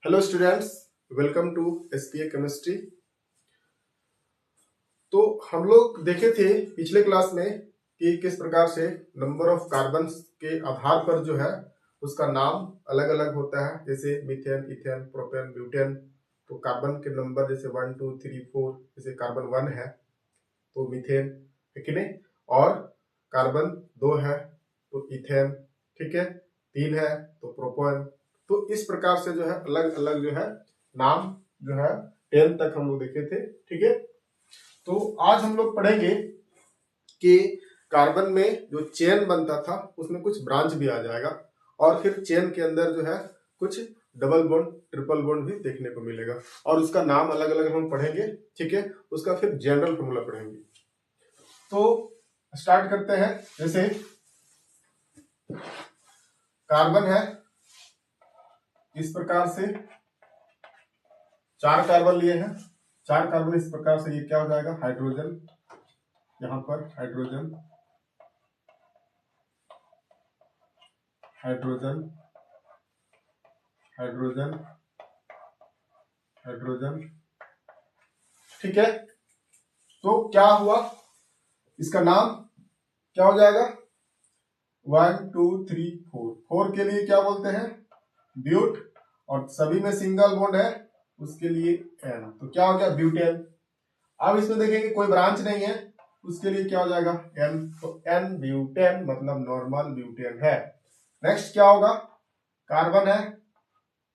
Hello students, welcome to SPA chemistry. तो हम लोग देखे थे पिछले क्लास में कि किस प्रकार से नंबर ऑफ कार्बन के आधार पर जो है उसका नाम अलग अलग होता है, जैसे मीथेन, इथेन, प्रोपेन, ब्यूटेन। तो कार्बन के नंबर जैसे 1 2 3 4, जैसे कार्बन 1 है तो मीथेन, है कि नहीं। और कार्बन 2 है तो इथेन, ठीक है। 3 है तो प्रोपेन। तो इस प्रकार से जो है अलग अलग जो है नाम जो है 10 तक हम लोग देखे थे, ठीक है। तो आज हम लोग पढ़ेंगे कि कार्बन में जो चेन बनता था उसमें कुछ ब्रांच भी आ जाएगा, और फिर चेन के अंदर जो है कुछ डबल बॉन्ड, ट्रिपल बॉन्ड भी देखने को मिलेगा, और उसका नाम अलग अलग हम पढ़ेंगे, ठीक है। उसका फिर जनरल फॉर्मूला पढ़ेंगे। तो स्टार्ट करते हैं। जैसे कार्बन है इस प्रकार से, 4 कार्बन लिए हैं, 4 कार्बन इस प्रकार से, ये क्या हो जाएगा हाइड्रोजन, यहां पर हाइड्रोजन, हाइड्रोजन, हाइड्रोजन, हाइड्रोजन, ठीक है। तो क्या हुआ, इसका नाम क्या हो जाएगा 1 2 3 4। 4 के लिए क्या बोलते हैं ब्यूट, और सभी में सिंगल बॉन्ड है उसके लिए एन, तो क्या हो गया ब्यूटेन। अब इसमें देखेंगे कोई ब्रांच नहीं है, उसके लिए क्या हो जाएगा एन, तो एन ब्यूटेन मतलब नॉर्मल ब्यूटेन है। नेक्स्ट क्या होगा, कार्बन है,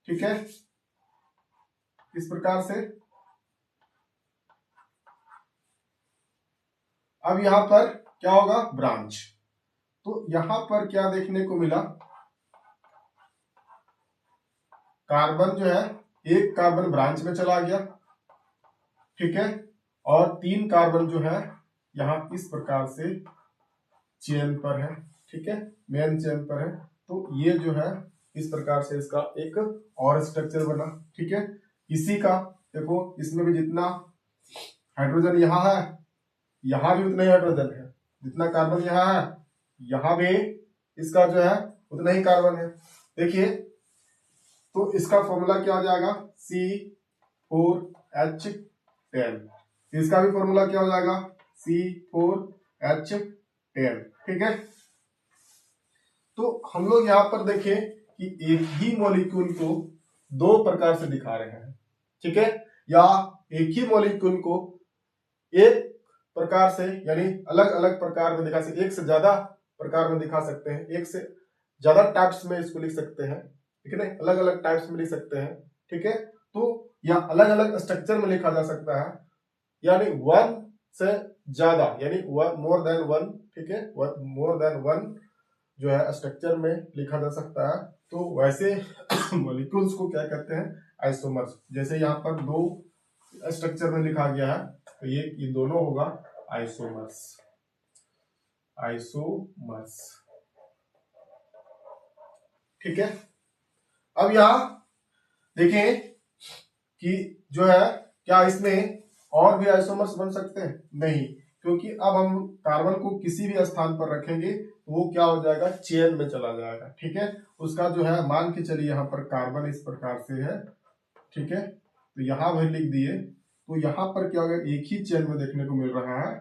ठीक है, इस प्रकार से। अब यहां पर क्या होगा ब्रांच, तो यहां पर क्या देखने को मिला, कार्बन जो है एक कार्बन ब्रांच में चला गया, ठीक है, और 3 कार्बन जो है यहां इस प्रकार से चेन पर है, ठीक है, मेन चेन पर है। तो ये जो है इस प्रकार से इसका एक और स्ट्रक्चर बना, ठीक है। इसी का देखो, इसमें भी जितना हाइड्रोजन यहाँ है, यहाँ भी उतना ही हाइड्रोजन है, जितना कार्बन यहाँ है यहाँ भी इसका जो है उतना ही कार्बन है। देखिए, तो इसका फॉर्मूला क्या हो जाएगा C4H10, इसका भी फॉर्मूला क्या हो जाएगा C4H10, ठीक है। तो हम लोग यहाँ पर देखें कि एक ही मॉलिक्यूल को 2 प्रकार से दिखा रहे हैं, ठीक है, या एक ही मॉलिक्यूल को एक प्रकार से यानी अलग अलग प्रकार में दिखा सकते, एक से ज्यादा प्रकार में दिखा सकते हैं, एक से ज्यादा टाइप्स में इसको लिख सकते हैं, ठीक है ना, अलग अलग टाइप्स में लिख सकते हैं, ठीक है। तो या अलग अलग स्ट्रक्चर में लिखा जा सकता है, यानी 1 से ज्यादा यानी मोर देन 1, ठीक है, मोर देन 1 जो है स्ट्रक्चर में लिखा जा सकता है। तो वैसे मॉलिक्यूल्स को क्या कहते हैं आइसोमर्स। जैसे यहाँ पर 2 स्ट्रक्चर में लिखा गया है, तो ये दोनों होगा आइसोमर्स, आइसोमर्स, ठीक है। अब यहां देखें कि जो है क्या इसमें और भी आइसोमर्स बन सकते हैं, नहीं, क्योंकि अब हम कार्बन को किसी भी स्थान पर रखेंगे तो वो क्या हो जाएगा चेन में चला जाएगा, ठीक है। उसका जो है मान के चलिए यहाँ पर कार्बन इस प्रकार से है, ठीक है, तो यहां भी लिख दिए, तो यहां पर क्या होगा एक ही चेन में देखने को मिल रहा है,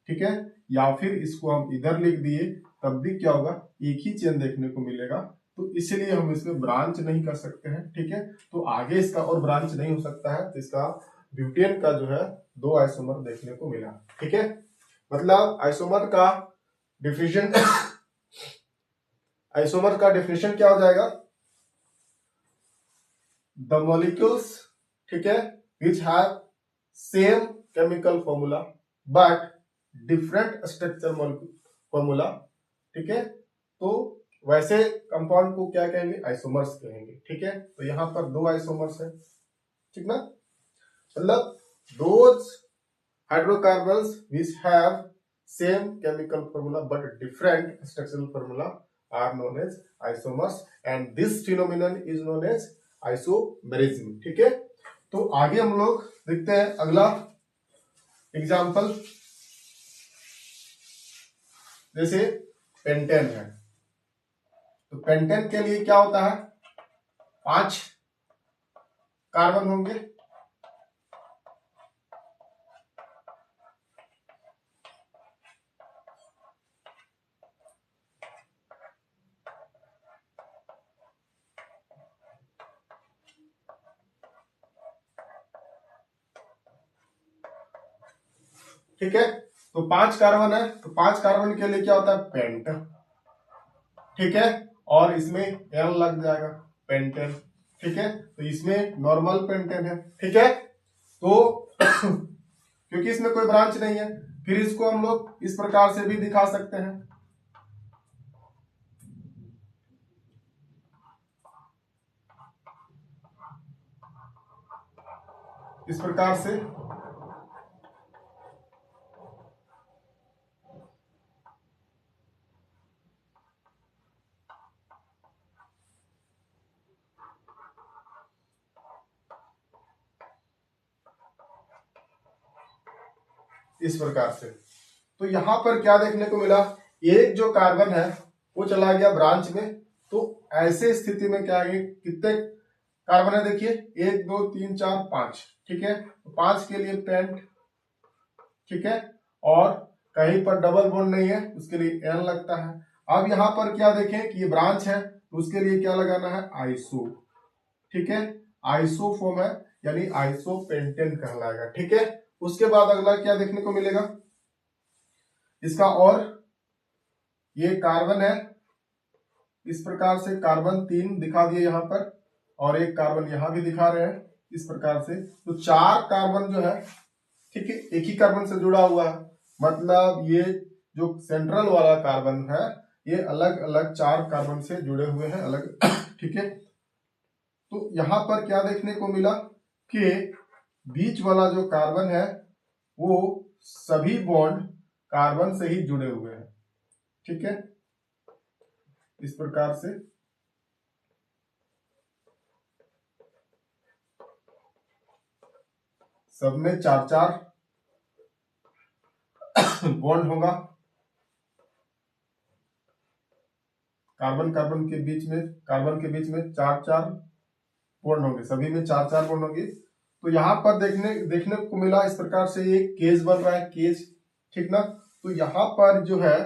ठीक है। या फिर इसको हम इधर लिख दिए तब भी क्या होगा एक ही चेन देखने को मिलेगा, तो इसलिए हम इसमें ब्रांच नहीं कर सकते हैं, ठीक है। तो आगे इसका और ब्रांच नहीं हो सकता है, तो इसका ब्यूटेन का जो है 2 आइसोमर देखने को मिला, ठीक है। मतलब आइसोमर का डिफिनेशन आइसोमर का डिफिनेशन क्या हो जाएगा, द मॉलिक्यूल्स, ठीक है, विच have same chemical formula but different structure formula, ठीक है। तो वैसे कंपाउंड को क्या कहेंगे आइसोमर्स कहेंगे, ठीक है। तो यहां पर 2 आइसोमर्स है, ठीक ना, मतलब those hydrocarbons which have same chemical formula but different structural formula are known as isomers, and this phenomenon is known as isomerism, ठीक है। तो आगे हम लोग देखते हैं अगला एग्जाम्पल। जैसे पेंटेन है, तो पेंटेन के लिए क्या होता है 5 कार्बन होंगे। ठीक है, तो 5 कार्बन है, तो 5 कार्बन के लिए क्या होता है, पेंट। ठीक है, और इसमें एन लग जाएगा, पेंटेन। ठीक है, तो इसमें नॉर्मल पेंटेन है। ठीक है, तो क्योंकि इसमें कोई ब्रांच नहीं है, फिर इसको हम लोग इस प्रकार से भी दिखा सकते हैं, इस प्रकार से। इस प्रकार से तो यहां पर क्या देखने को मिला, एक जो कार्बन है वो चला गया ब्रांच में। तो ऐसे स्थिति में क्या है, कितने कार्बन है देखिए, 1 2 3 4 5। ठीक है, तो 5 के लिए पेंट। ठीक है, और कहीं पर डबल बॉन्ड नहीं है, उसके लिए एन लगता है। अब यहां पर क्या देखें कि ये ब्रांच है, तो उसके लिए क्या लगाना है, आइसो। ठीक है, आइसो फॉर्म है, यानी आइसो पेंटेन कहलाएगा। ठीक है, उसके बाद अगला क्या देखने को मिलेगा इसका, और ये कार्बन है, इस प्रकार से कार्बन 3 दिखा दिए यहां पर, और एक कार्बन यहां भी दिखा रहे हैं इस प्रकार से। तो 4 कार्बन जो है, ठीक है, एक ही कार्बन से जुड़ा हुआ है, मतलब ये जो सेंट्रल वाला कार्बन है ये अलग अलग 4 कार्बन से जुड़े हुए हैं, अलग। ठीक है, तो यहां पर क्या देखने को मिला कि बीच वाला जो कार्बन है वो सभी बॉन्ड कार्बन से ही जुड़े हुए हैं। ठीक है, इस प्रकार से सब में 4-4 बॉन्ड होगा, कार्बन कार्बन के बीच में, कार्बन के बीच में 4-4 बॉन्ड होंगे, सभी में 4-4 बॉन्ड होंगे। तो यहां पर देखने को मिला इस प्रकार से एक केज बन रहा है, केज। ठीक ना, तो यहां पर जो है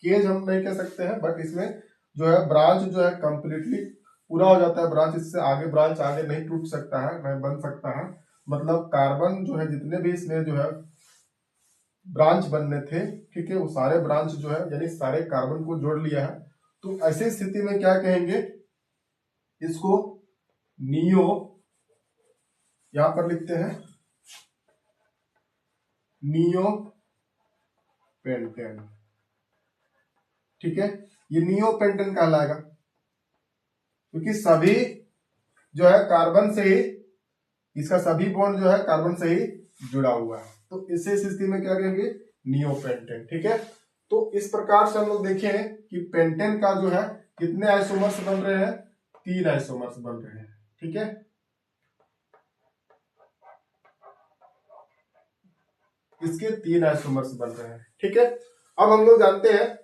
केज हम नहीं कह सकते हैं, बट इसमें जो है ब्रांच जो है कंप्लीटली पूरा हो जाता है, ब्रांच इससे आगे, ब्रांच आगे नहीं टूट सकता है, नहीं बन सकता है। मतलब कार्बन जो है जितने भी इसमें जो है ब्रांच बनने थे, ठीक है, वो सारे ब्रांच जो है यानी सारे कार्बन को जोड़ लिया है। तो ऐसी स्थिति में क्या कहेंगे इसको, नियो, यहां पर लिखते हैं नियो पेंटेन। ठीक है, ये नियो पेंटेन कहलाएगा, क्योंकि सभी जो है कार्बन से ही, इसका सभी बॉन्ड जो है कार्बन से ही जुड़ा हुआ है। तो इस स्थिति में क्या कहेंगे, नियो पेंटेन। ठीक है, तो इस प्रकार से हम लोग देखें कि पेंटेन का जो है कितने आइसोमर्स बन रहे हैं, 3 आइसोमर्स बन रहे हैं। ठीक है, इसके 3 आइसोमर्स बन रहे हैं। ठीक है, अब हम लोग जानते हैं,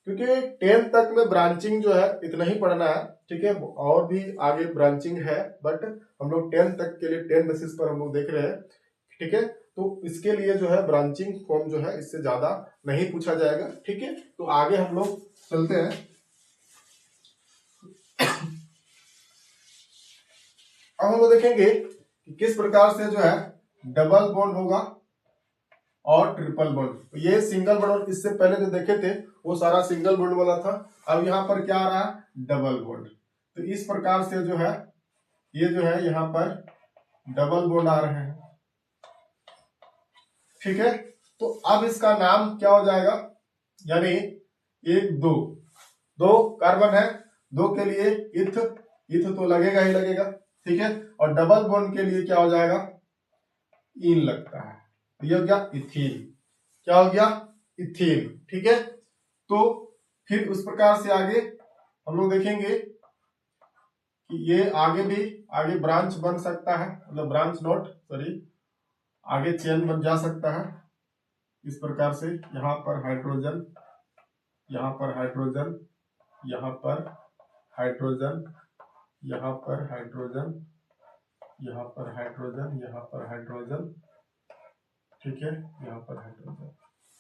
क्योंकि 10th तक में ब्रांचिंग जो है इतना ही पढ़ना है। ठीक है, और भी आगे ब्रांचिंग है, बट हम लोग 10th तक के लिए 10 बेसिस पर हम लोग देख रहे हैं। ठीक है, तो इसके लिए जो है ब्रांचिंग फॉर्म जो है इससे ज्यादा नहीं पूछा जाएगा। ठीक है, तो आगे हम लोग चलते हैं। अब हम लोग देखेंगे कि किस प्रकार से जो है डबल बॉन्ड होगा और ट्रिपल बॉन्ड। तो ये सिंगल बॉन्ड, इससे पहले जो देखे थे वो सारा सिंगल बॉन्ड वाला था। अब यहाँ पर क्या आ रहा है, डबल बॉन्ड। तो इस प्रकार से जो है ये जो है यहाँ पर डबल बॉन्ड आ रहे हैं। ठीक है, तो अब इसका नाम क्या हो जाएगा, यानी 1 2 2 कार्बन है, 2 के लिए इथ, इथ तो लगेगा ही लगेगा। ठीक है, और डबल बॉन्ड के लिए क्या हो जाएगा, इन लगता है, तो ये हो गया इथीन। क्या हो गया, इथीन। ठीक है, तो फिर उस प्रकार से आगे हम लोग देखेंगे कि ये आगे भी, आगे ब्रांच बन सकता है, मतलब ब्रांच नोट सॉरी, आगे चेन बन जा सकता है इस प्रकार से। यहाँ पर हाइड्रोजन, यहाँ पर हाइड्रोजन, यहाँ पर हाइड्रोजन, यहाँ पर हाइड्रोजन, यहाँ पर हाइड्रोजन, यहाँ पर हाइड्रोजन, ठीक है, यहाँ पर हाइड्रोजन,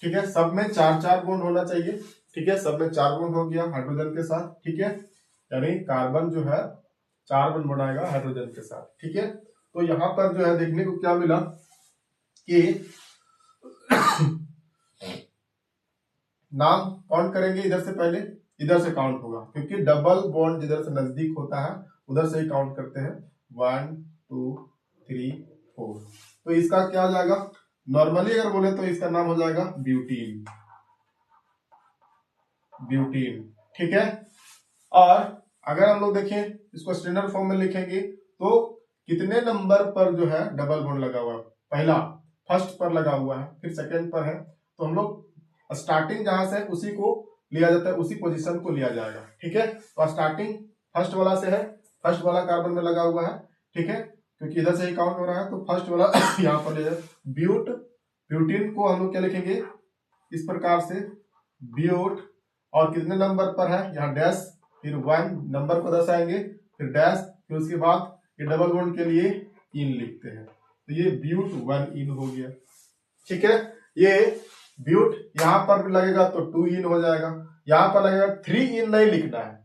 ठीक है। सब में 4-4 बॉन्ड होना चाहिए, ठीक है। सब में 4 बॉन्ड हो गया हाइड्रोजन के साथ, ठीक है। यानी कार्बन जो है 4 बॉन्ड बनाएगा हाइड्रोजन के साथ, ठीक है। तो यहाँ पर जो है देखने को क्या मिला कि नाम काउंट करेंगे इधर से पहले, इधर से काउंट होगा, क्योंकि डबल बॉन्ड जिधर से नजदीक होता है उधर से ही काउंट करते हैं। 1 2 3 4। तो इसका क्या हो जाएगा, नॉर्मली अगर बोले तो इसका नाम हो जाएगा ब्यूटीन, ब्यूटीन, ठीक है। और अगर हम लोग देखें इसको स्टैंडर्ड फॉर्म में लिखेंगे तो कितने नंबर पर जो है डबल बॉन्ड लगा हुआ है, पहला फर्स्ट पर लगा हुआ है, फिर सेकंड पर है, तो हम लोग स्टार्टिंग जहां से उसी को लिया जाता है, उसी पोजीशन को लिया जाएगा, ठीक है। तो स्टार्टिंग फर्स्ट वाला से है, फर्स्ट वाला कार्बन में लगा हुआ है, ठीक है, क्योंकि इधर से ही काउंट हो रहा है, तो फर्स्ट वाला यहाँ पर ले जाए। ब्यूटीन को हम लोग क्या लिखेंगे इस प्रकार से, ब्यूट, और कितने नंबर पर है यहाँ डैश, फिर 1 नंबर को दर्शाएंगे, फिर डैश, फिर उसके बाद ये डबल बॉन्ड के लिए इन लिखते हैं, तो ये ब्यूट 1 इन हो गया, ठीक है। ये ब्यूट यहाँ पर भी लगेगा तो 2 इन हो जाएगा, यहाँ पर लगेगा 3 इन नहीं लिखना है,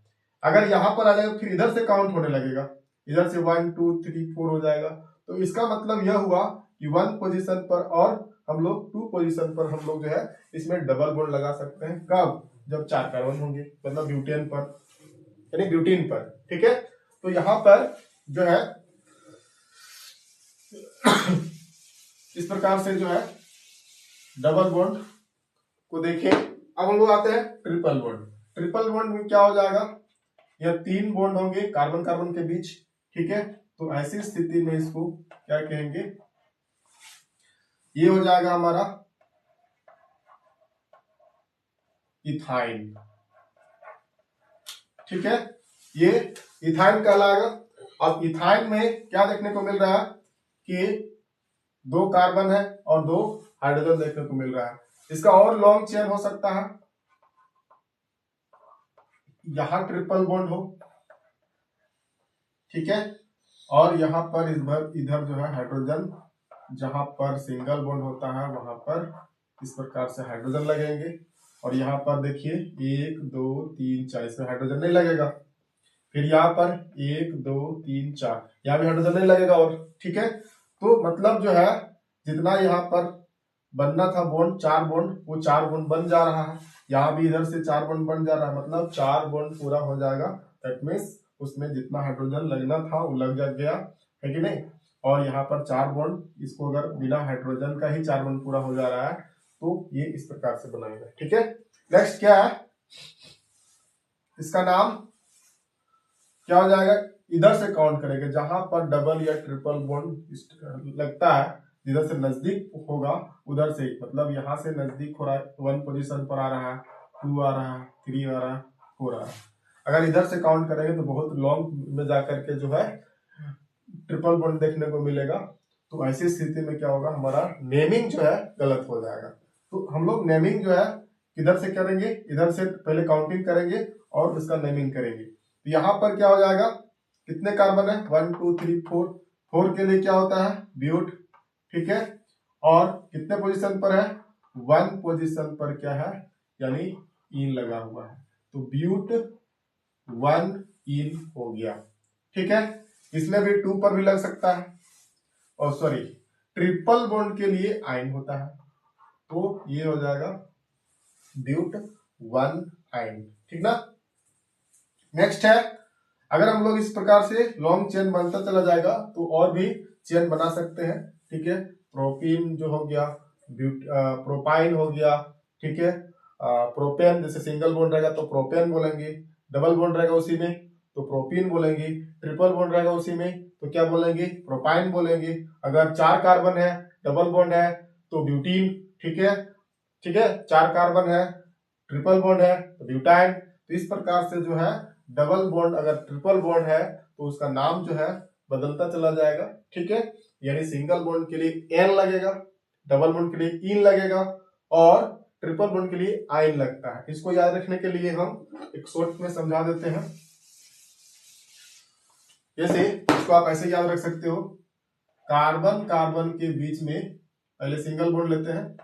अगर यहाँ पर आ जाएगा फिर इधर से काउंट होने लगेगा, इधर से 1 2 3 4 हो जाएगा। तो इसका मतलब यह हुआ कि 1 पोजीशन पर और हम लोग 2 पोजीशन पर हम लोग जो है इसमें डबल बॉन्ड लगा सकते हैं, कब, जब 4 कार्बन होंगे, मतलब ब्यूटेन पर, यानी ब्यूटीन पर, ठीक है। तो यहाँ पर जो है इस प्रकार से जो है डबल बॉन्ड को देखें। अब हम लोग आते हैं ट्रिपल बॉन्ड। ट्रिपल बॉन्ड में क्या हो जाएगा, यह 3 बॉन्ड होंगे कार्बन कार्बन के बीच, ठीक है। तो ऐसी स्थिति में इसको क्या कहेंगे, ये हो जाएगा हमारा इथाइन, ठीक है, ये इथाइन कहलाएगा। अब इथाइन में क्या देखने को मिल रहा है कि 2 कार्बन है और 2 हाइड्रोजन देखने को मिल रहा है। इसका और लॉन्ग चेन हो सकता है, यहां ट्रिपल बॉन्ड हो, ठीक है, और यहां पर इधर जो है हाइड्रोजन, जहां पर सिंगल बॉन्ड होता है वहां पर इस प्रकार से हाइड्रोजन लगेंगे, और यहाँ पर देखिए 1 2 3 4, इसमें हाइड्रोजन नहीं लगेगा, फिर यहाँ पर 1 2 3 4, यहाँ भी हाइड्रोजन नहीं लगेगा, और ठीक है। तो मतलब जो है जितना यहाँ पर बनना था बॉन्ड 4 बॉन्ड, वो 4 बॉन्ड बन जा रहा है, यहाँ भी इधर से 4 बॉन्ड बन जा रहा है, मतलब 4 बॉन्ड पूरा हो जाएगा। दैट मीन्स उसमें जितना हाइड्रोजन लगना था वो लग गया, है कि नहीं। और यहाँ पर 4 बॉन्ड, इसको अगर बिना हाइड्रोजन का ही 4 बॉन्ड पूरा हो जा रहा है तो ये इस प्रकार से बनाएगा, ठीक है। नेक्स्ट क्या है, इसका नाम क्या हो जाएगा, इधर से काउंट करेंगे जहां पर डबल या ट्रिपल बॉन्ड लगता है, जिधर से नजदीक होगा उधर से, मतलब यहां से नजदीक हो रहा है 1 पोजीशन पर आ रहा है, 2 आ रहा है, 3 आ रहा है, 4 आ रहा है। अगर इधर से काउंट करेंगे तो बहुत लॉन्ग में जाकर के जो है ट्रिपल बॉन्ड देखने को मिलेगा। तो ऐसी स्थिति में क्या होगा, हमारा नेमिंग जो है गलत हो जाएगा। तो हम लोग नेमिंग जो है किधर से करेंगे, इधर से पहले काउंटिंग करेंगे और उसका नेमिंग करेंगे। तो यहाँ पर क्या हो जाएगा, कितने कार्बन है, 1 2 3 4, 4 के लिए क्या होता है ब्यूट, ठीक है, और कितने पोजीशन पर है, 1 पोजीशन पर क्या है, यानी इन लगा हुआ है, तो ब्यूट 1 इन हो गया, ठीक है। इसमें भी 2 पर भी लग सकता है, और सॉरी ट्रिपल बॉन्ड के लिए आइन होता है, तो ये हो जाएगा ब्यूट 1 आइन, ठीक ना। नेक्स्ट है, अगर हम लोग इस प्रकार से लॉन्ग चेन बनता चला जाएगा तो और भी चेन बना सकते हैं, ठीक है। प्रोपीन जो हो गया, प्रोपाइन हो गया, ठीक है, प्रोपेन, जैसे सिंगल बॉन्ड रहेगा तो प्रोपेन बोलेंगे, डबल बॉन्ड रहेगा उसी में तो प्रोपीन बोलेंगे, ट्रिपल बॉन्ड रहेगा उसी में तो क्या बोलेंगे, प्रोपाइन बोलेंगे। अगर 4 कार्बन है, डबल बॉन्ड है तो ब्यूटीन, ठीक है, ठीक है, 4 कार्बन है, ट्रिपल बॉन्ड है तो ब्यूटाइन। तो इस प्रकार से जो है डबल बॉन्ड, अगर ट्रिपल बॉन्ड है तो उसका नाम जो है बदलता चला जाएगा, ठीक है। यानी सिंगल बॉन्ड के लिए एन लगेगा, डबल बॉन्ड के लिए इन लगेगा, और ट्रिपल बॉन्ड के लिए आइन लगता है। इसको याद रखने के लिए हम एक शॉर्ट में समझा देते हैं। जैसे इसको आप ऐसे याद रख सकते हो, कार्बन कार्बन के बीच में पहले सिंगल बॉन्ड लेते हैं,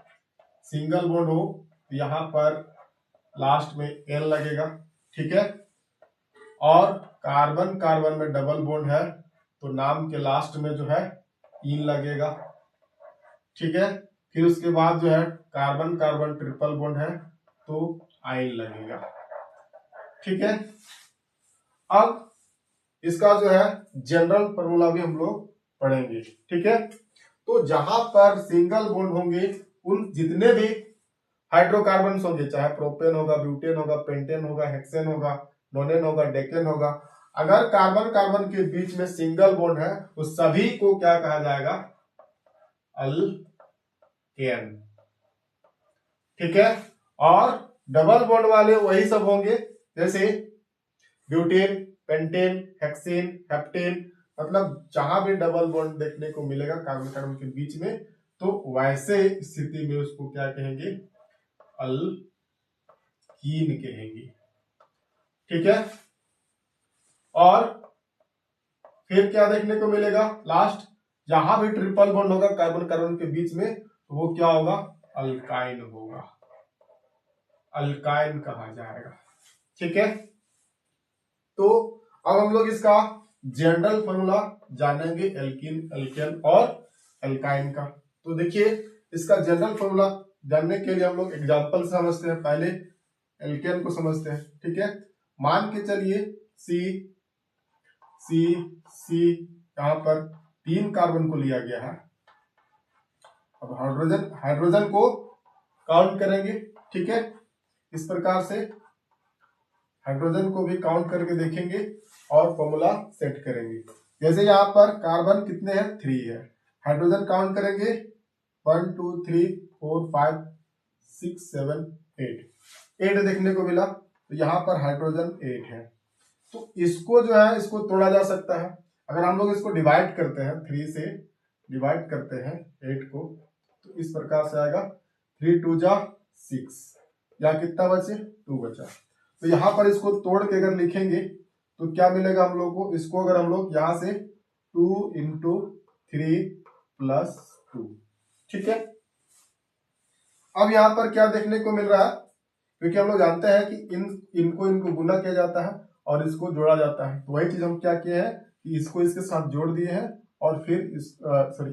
सिंगल बॉन्ड हो तो यहां पर लास्ट में एन लगेगा, ठीक है। और कार्बन कार्बन में डबल बॉन्ड है तो नाम के लास्ट में जो है इन लगेगा, ठीक है। फिर उसके बाद जो है कार्बन कार्बन ट्रिपल बॉन्ड है तो आइन लगेगा, ठीक है। अब इसका जो है जनरल फॉर्मूला भी हम लोग पढ़ेंगे, ठीक है। तो जहां पर सिंगल बॉन्ड होंगे उन जितने भी हाइड्रोकार्बन होंगे, चाहे प्रोपेन होगा, ब्यूटेन होगा, पेंटेन होगा, हेक्सेन होगा, नोनेन होगा, डेकेन होगा, अगर कार्बन कार्बन के बीच में सिंगल बॉन्ड है तो सभी को क्या कहा जाएगा, अल्केन, ठीक है। और डबल बॉन्ड वाले वही सब होंगे जैसे ब्यूटेन, पेंटेन, हेक्सेन, हेप्टेन, मतलब जहां भी डबल बॉन्ड देखने को मिलेगा कार्बन कार्बन के बीच में तो वैसे स्थिति में उसको क्या कहेंगे, अल्कीन कहेंगे, ठीक है। और फिर क्या देखने को मिलेगा, लास्ट जहां भी ट्रिपल बॉन्ड होगा कार्बन कार्बन के बीच में तो वो क्या होगा, अल्काइन होगा, अल्काइन कहा जाएगा, ठीक है। तो अब हम लोग इसका जनरल फॉर्मूला जानेंगे एल्कीन, एल्केन और एल्काइन का। तो देखिए इसका जनरल फॉर्मूला जानने के लिए हम लोग एग्जांपल समझते हैं, पहले एल्केन को समझते हैं, ठीक है। मान के चलिए सी सी सी यहां पर 3 कार्बन को लिया गया है। अब हाइड्रोजन हाइड्रोजन को काउंट करेंगे, ठीक है। इस प्रकार से हाइड्रोजन को भी काउंट करके देखेंगे और फॉर्मूला सेट करेंगे। जैसे यहाँ पर कार्बन कितने हैं, 3 है, हाइड्रोजन काउंट करेंगे 1 2 3 4 5 6 7 8 देखने को मिला, तो यहाँ पर हाइड्रोजन 8 है। तो इसको जो है इसको तोड़ा जा सकता है, अगर हम लोग इसको डिवाइड करते हैं, 3 से डिवाइड करते हैं 8 को तो इस प्रकार से आएगा 3 2 जा 6, या कितना बचे 2 बचा। तो यहाँ पर इसको तोड़ के अगर लिखेंगे तो क्या मिलेगा हम लोग को, इसको अगर हम लोग यहाँ से 2 इंटू 3 प्लस 2, ठीक है। अब यहाँ पर क्या देखने को मिल रहा है, क्योंकि हम लोग जानते हैं कि इनको गुना किया जाता है और इसको जोड़ा जाता है, तो वही चीज हम क्या किए हैं कि इसको इसके साथ जोड़ दिए हैं और फिर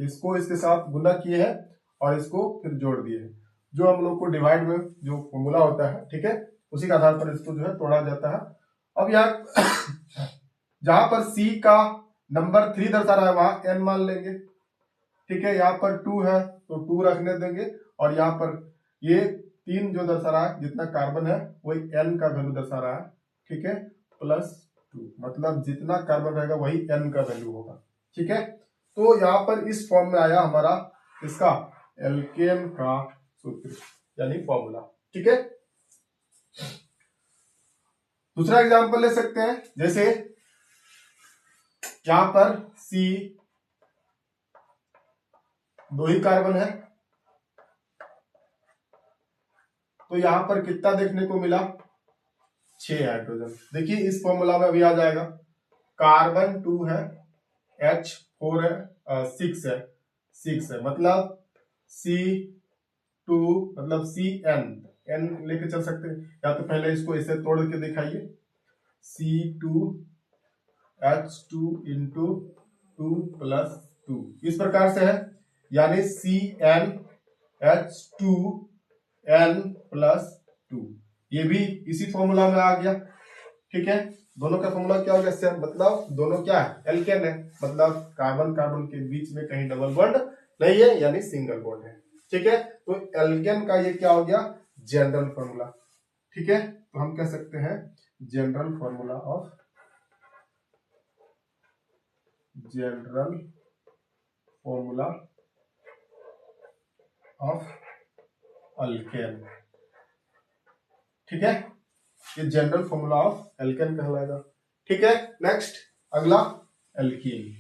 इसको इसके साथ गुना किए हैं और इसको फिर जोड़ दिए हैं, जो हम लोग को डिवाइड में जो फॉर्मूला होता है, ठीक है, उसी के आधार पर इसको जो है तोड़ा जाता है। अब यहाँ जहां पर सी का नंबर 3 दर्शा रहा है वहां n मान लेंगे, ठीक है। यहाँ पर 2 है तो 2 रखने देंगे और यहाँ पर ये 3 जो दर्शा रहा है जितना कार्बन है वही n का वैल्यू दर्शा रहा है, ठीक है, प्लस 2, मतलब जितना कार्बन रहेगा वही n का वैल्यू होगा, ठीक है। तो यहाँ पर इस फॉर्म में आया हमारा इसका एल्केन का सूत्र यानी फॉर्मूला, ठीक है। दूसरा एग्जांपल ले सकते हैं, जैसे यहां पर C 2 ही कार्बन है तो यहां पर कितना देखने को मिला, 6 हाइड्रोजन। देखिए इस फॉर्मूला में अभी आ जाएगा, कार्बन 2 है, H 4 है, 6 है, मतलब C2 मतलब CN n लेके चल सकते हैं, या तो पहले इसको इसे तोड़ के दिखाइए, C2H2 इंटू 2 प्लस 2 इस प्रकार से है, यानी CnH2n प्लस 2, ये भी इसी फॉर्मूला में आ गया, ठीक है। दोनों का फॉर्मूला क्या हो गया सेम, मतलब दोनों क्या है, एल्केन है, मतलब कार्बन कार्बन के बीच में कहीं डबल बॉन्ड नहीं है यानी सिंगल बॉन्ड है, ठीक है। तो एल्केन का ये क्या हो गया, जनरल फॉर्मूला, ठीक है। तो हम कह सकते हैं जनरल फॉर्मूला ऑफ अल्केन, ठीक है, ये जनरल फॉर्मूला ऑफ एल्केन कहलाएगा, ठीक है। नेक्स्ट अगला एल्कीन।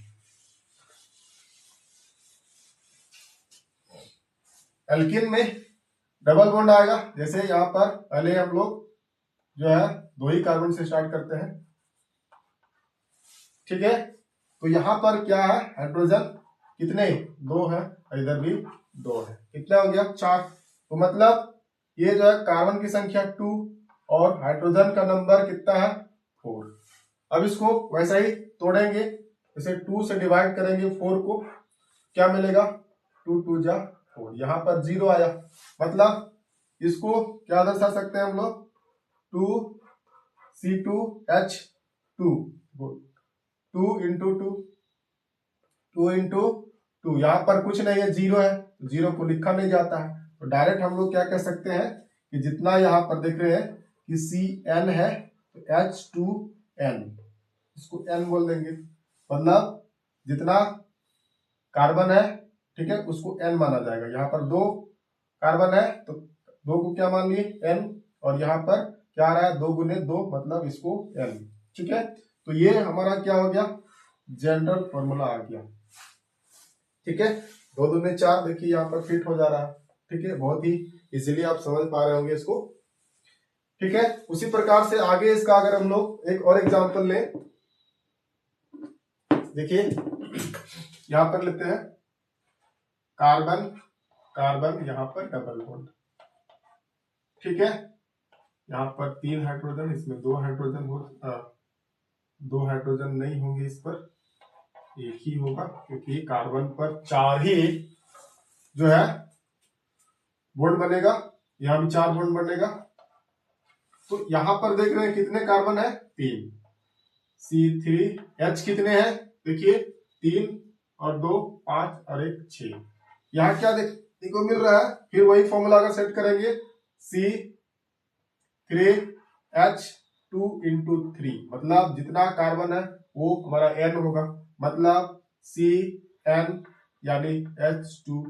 एल्कीन में डबल बॉन्ड आएगा, जैसे यहां पर पहले हम लोग जो है 2 ही कार्बन से स्टार्ट करते हैं, ठीक है। तो यहाँ पर क्या है, हाइड्रोजन कितने, 2 है, इधर भी 2 है, कितना हो गया 4। तो मतलब ये जो है कार्बन की संख्या 2 और हाइड्रोजन का नंबर कितना है 4। अब इसको वैसा ही तोड़ेंगे, जैसे 2 से डिवाइड करेंगे 4 को, क्या मिलेगा 2 2 जा 4, यहाँ पर 0 आया, मतलब इसको क्या दर्शा सकते हैं हम लोग 2C2H2, 2 इंटू 2, 2 इंटू 2, यहाँ पर कुछ नहीं है, 0 है, 0 को लिखा नहीं जाता है, तो डायरेक्ट हम लोग क्या कह सकते हैं कि जितना यहाँ पर देख रहे हैं कि CN है तो H2N, इसको N बोल देंगे, मतलब जितना कार्बन है, ठीक है, उसको N माना जाएगा। यहाँ पर 2 कार्बन है तो 2 को क्या मान लिए N, और यहाँ पर क्या आ रहा है 2 गुने 2, मतलब इसको N, ठीक है। तो ये हमारा क्या हो गया, जनरल फॉर्मूला आ गया, ठीक है। 2 दूने 4, देखिए यहाँ पर फिट हो जा रहा है, ठीक है, बहुत ही इजीली आप समझ पा रहे होंगे इसको, ठीक है। उसी प्रकार से आगे इसका अगर हम लोग एक और एग्जांपल लें, देखिए यहां पर लेते हैं कार्बन कार्बन, यहां पर डबल बॉन्ड, ठीक है, यहां पर 3 हाइड्रोजन, इसमें 2 हाइड्रोजन हो, 2 हाइड्रोजन नहीं होंगे, इस पर एक ही होगा, क्योंकि कार्बन पर 4 ही जो है बॉन्ड बनेगा, यहां भी 4 बॉन्ड बनेगा। तो यहां पर देख रहे हैं कितने कार्बन है 3, C3H कितने हैं, देखिए 3 और 2 5 और 1 6, यहाँ क्या देखने को मिल रहा है, फिर वही फॉर्मूला का सेट करेंगे, C3H2 इंटू 3, मतलब जितना कार्बन है वो हमारा N होगा, मतलब CN यानी H2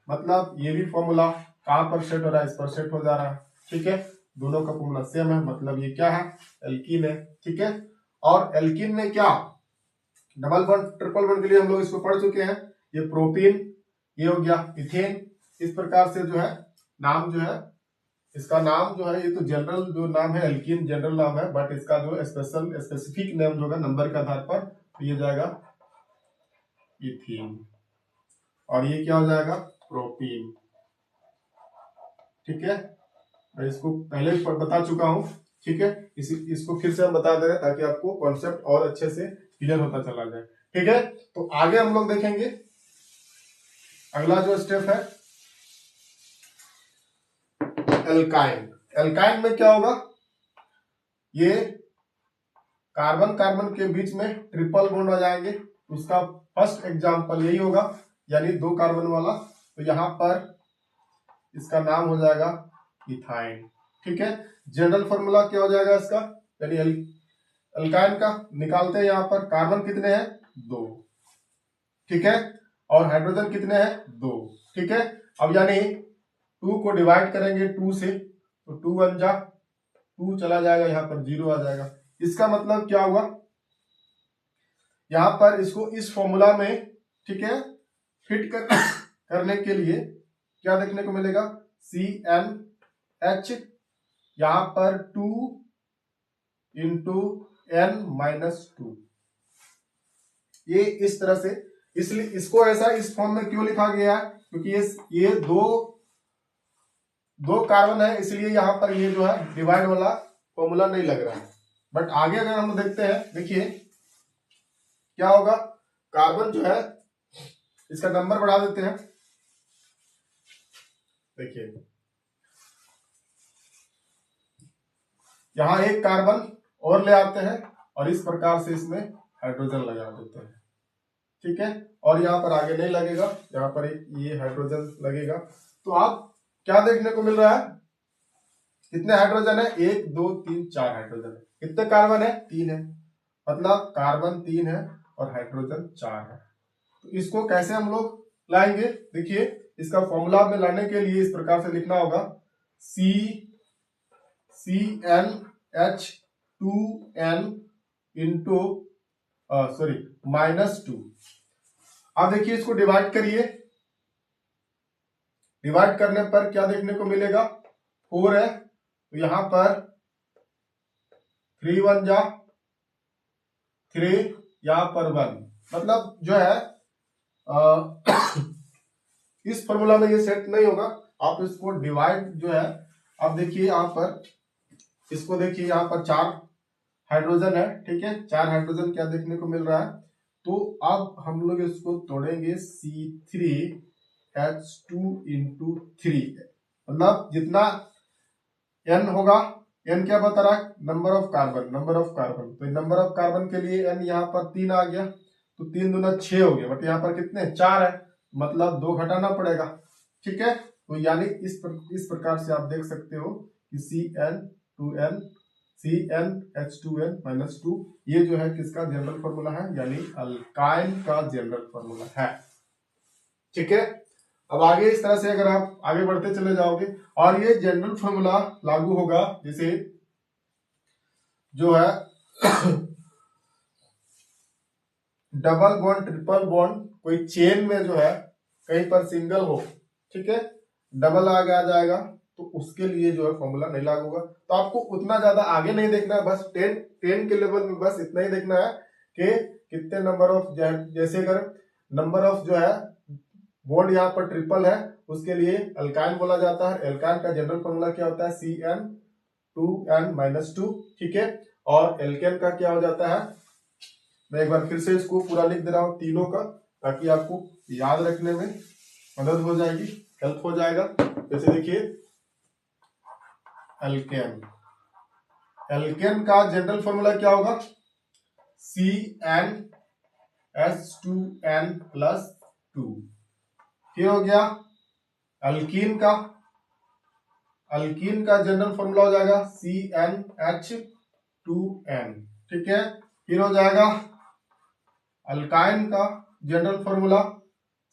मतलब ये भी फॉर्मूला कहां पर सेट हो रहा है, इस पर सेट हो जा रहा है, ठीक है, दोनों का फॉर्मूला सेम है, मतलब ये क्या है एल्कीन है, ठीक है। और एल्कीन में क्या डबल बॉन्ड ट्रिपल बॉन्ड के लिए हम लोग इसको पढ़ चुके हैं, ये प्रोपीन, ये हो गया इथेन, इस प्रकार से जो है नाम जो है, इसका नाम जो है, ये तो जनरल जो नाम है एल्कीन जनरल नाम है, बट इसका जो स्पेशल स्पेसिफिक नेम जो होगा नंबर के आधार पर, तो ये जाएगा इथीन, और ये क्या हो जाएगा प्रोपीन, ठीक है। मैं इसको पहले बता चुका हूं, ठीक है, इसको फिर से हम बता दे रहे हैं ताकि आपको कॉन्सेप्ट और अच्छे से क्लियर होता चला जाए, ठीक है। तो आगे हम लोग देखेंगे अगला जो स्टेप है एल्काइन। एल्काइन में क्या होगा, ये कार्बन कार्बन के बीच में ट्रिपल बॉन्ड आ जाएंगे, उसका फर्स्ट एग्जांपल यही होगा, यानी 2 कार्बन वाला, तो यहां पर इसका नाम हो जाएगा इथाइन, ठीक है। जनरल फॉर्मूला क्या हो जाएगा इसका, यानी एल्काइन का निकालते हैं, यहां पर कार्बन कितने हैं 2, ठीक है, और हाइड्रोजन कितने हैं 2, ठीक है। अब यानी 2 को डिवाइड करेंगे 2 से, तो 2 1 जा 2 चला जाएगा, यहां पर 0 आ जाएगा, इसका मतलब क्या हुआ, यहां पर इसको इस फॉर्मूला में, ठीक है, फिट करने के लिए क्या देखने को मिलेगा, CnH, यहां पर 2 इंटू N-2, ये इस तरह से, इसलिए इसको ऐसा इस फॉर्म में क्यों लिखा गया है, क्योंकि ये दो कार्बन है, इसलिए यहां पर ये जो है डिवाइड वाला फॉर्मूला नहीं लग रहा है। बट आगे अगर हम देखते हैं, देखिए क्या होगा, कार्बन जो है इसका नंबर बढ़ा देते हैं, देखिए यहां एक कार्बन और ले आते हैं और इस प्रकार से इसमें हाइड्रोजन लगा देते हैं, ठीक है, और यहाँ पर आगे नहीं लगेगा, यहाँ पर एक ये हाइड्रोजन लगेगा। तो आप क्या देखने को मिल रहा है, कितने हाइड्रोजन है, 1 2 3 4 हाइड्रोजन है, कितने कार्बन है 3 है, मतलब कार्बन 3 है और हाइड्रोजन 4 है। तो इसको कैसे हम लोग लाएंगे, देखिए इसका फॉर्मूला में लाने के लिए इस प्रकार से लिखना होगा, CnH2n इंटू -2। अब देखिए इसको डिवाइड करिए, डिवाइड करने पर क्या देखने को मिलेगा, 4 है, तो यहां पर 3 1 जा 3 यहाँ पर 1, मतलब जो है इस फॉर्मूला में ये सेट नहीं होगा। आप इसको डिवाइड जो है, आप देखिए यहाँ पर, इसको देखिए यहाँ पर 4 हाइड्रोजन है, ठीक है, 4 हाइड्रोजन क्या देखने को मिल रहा है। तो अब हम लोग इसको तोड़ेंगे C3H2 इंटू 3, मतलब जितना n होगा, n क्या बता रहा है, number of carbon, number of carbon, तो नंबर ऑफ कार्बन के लिए n यहाँ पर 3 आ गया, तो 3 दूना 6 हो गया, बट यहाँ पर कितने 4 है, मतलब 2 घटाना पड़ेगा, ठीक है। तो यानी इस प्रकार से आप देख सकते हो कि CnH2n-2 ये जो है किसका जनरल फॉर्मूला है, यानी अल्काइन का जनरल फॉर्मूला है, ठीक है। अब आगे इस तरह से अगर आप आगे बढ़ते चले जाओगे और ये जनरल फॉर्मूला लागू होगा, जैसे जो है डबल बॉन्ड, ट्रिपल बॉन्ड, कोई चेन में जो है कहीं पर सिंगल हो, ठीक है, डबल आगे आ जाएगा, तो उसके लिए जो है फॉर्मूला नहीं लागू होगा। तो आपको उतना ज्यादा आगे नहीं देखना है, बस 10 के लेवल में बस इतना ही देखना है कि कितने नंबर ऑफ, जैसे अगर नंबर ऑफ जो है बॉन्ड यहाँ पर ट्रिपल है, उसके लिए अल्काइन बोला जाता है। अल्काइन का जनरल फॉर्मूला क्या होता है, Cn2n-2, ठीक है। और एल्केन का क्या हो जाता है, मैं एक बार फिर से इसको पूरा लिख दे रहा हूं तीनों का, ताकि आपको याद रखने में मदद हो जाएगी, हेल्प हो जाएगा। जैसे देखिए एल्केन, एल्केन का जनरल फॉर्मूला क्या होगा, CnH2n+2। फिर हो गया अल्कीन का, अल्कीन का जनरल फॉर्मूला हो जाएगा CnH2n, ठीक है। फिर हो जाएगा अल्काइन का जनरल फॉर्मूला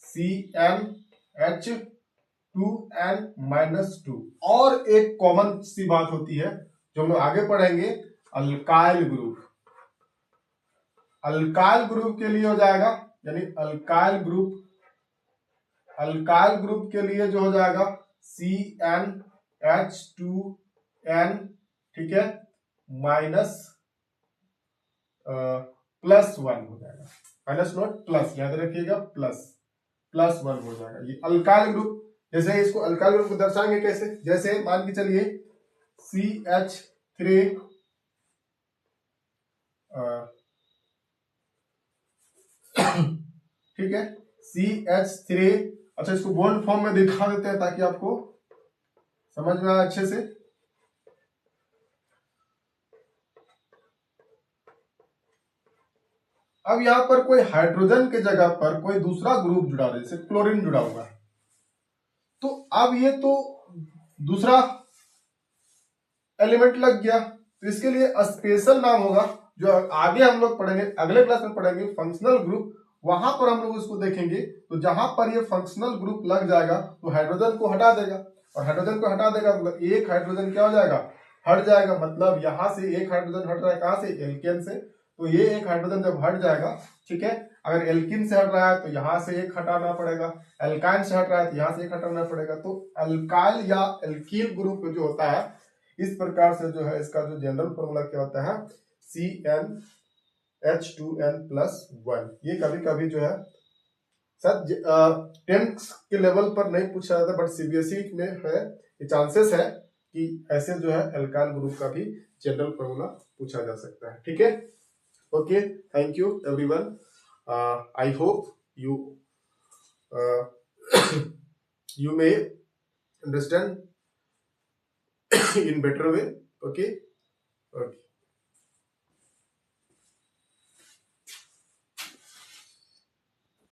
CnH2n-2। और एक कॉमन सी बात होती है जो हम लोग आगे पढ़ेंगे, अल्काइल ग्रुप। अल्काइल ग्रुप के लिए हो जाएगा, यानी अल्काइल ग्रुप के लिए जो हो जाएगा CnH2n, ठीक है, +1 हो जाएगा, माइनस नोट प्लस, याद रखिएगा, +1 हो जाएगा। ये अल्काइल ग्रुप, जैसे इसको अल्काइल ग्रुप को दर्शाएंगे कैसे, जैसे मान के चलिए CH3, ठीक है, CH3, अच्छा इसको बॉन्ड फॉर्म में दिखा देते हैं ताकि आपको समझ में आए अच्छे से। अब यहां पर कोई हाइड्रोजन के जगह पर कोई दूसरा ग्रुप जुड़ा है, जैसे क्लोरीन जुड़ा हुआ है, तो अब ये तो दूसरा एलिमेंट लग गया, तो इसके लिए स्पेशल नाम होगा, जो आगे हम लोग पढ़ेंगे, अगले क्लास में पढ़ेंगे, फंक्शनल ग्रुप। वहां पर हम लोग उसको देखेंगे, तो जहां पर ये फंक्शनल ग्रुप लग जाएगा तो हाइड्रोजन को हटा देगा, और हाइड्रोजन को हटा देगा मतलब एक हाइड्रोजन क्या हो जाएगा, हट जाएगा। मतलब यहां से एक हाइड्रोजन हट रहा है, कहां से, एल्केन से, तो ये एक हाइड्रोजन जब हट जाएगा, ठीक है, अगर एल्किन से हट रहा है तो यहां से एक हटाना पड़ेगा, एल्काइन से हट रहा है तो यहां से एक हटाना पड़ेगा। तो अल्काइल या एल्कील ग्रुप जो होता है, इस प्रकार से जो है इसका जो जनरल फॉर्मूला क्या होता है, CnH2n+1। ये कभी कभी जो है सर 10th के लेवल पर नहीं पूछा जाता, बट सीबीएसई में है, ये चांसेस है कि ऐसे जो है अल्काइल ग्रुप का भी जनरल फॉर्मूला पूछा जा सकता है, ठीक है। Okay, thank you everyone, I hope you you may understand in better way, okay.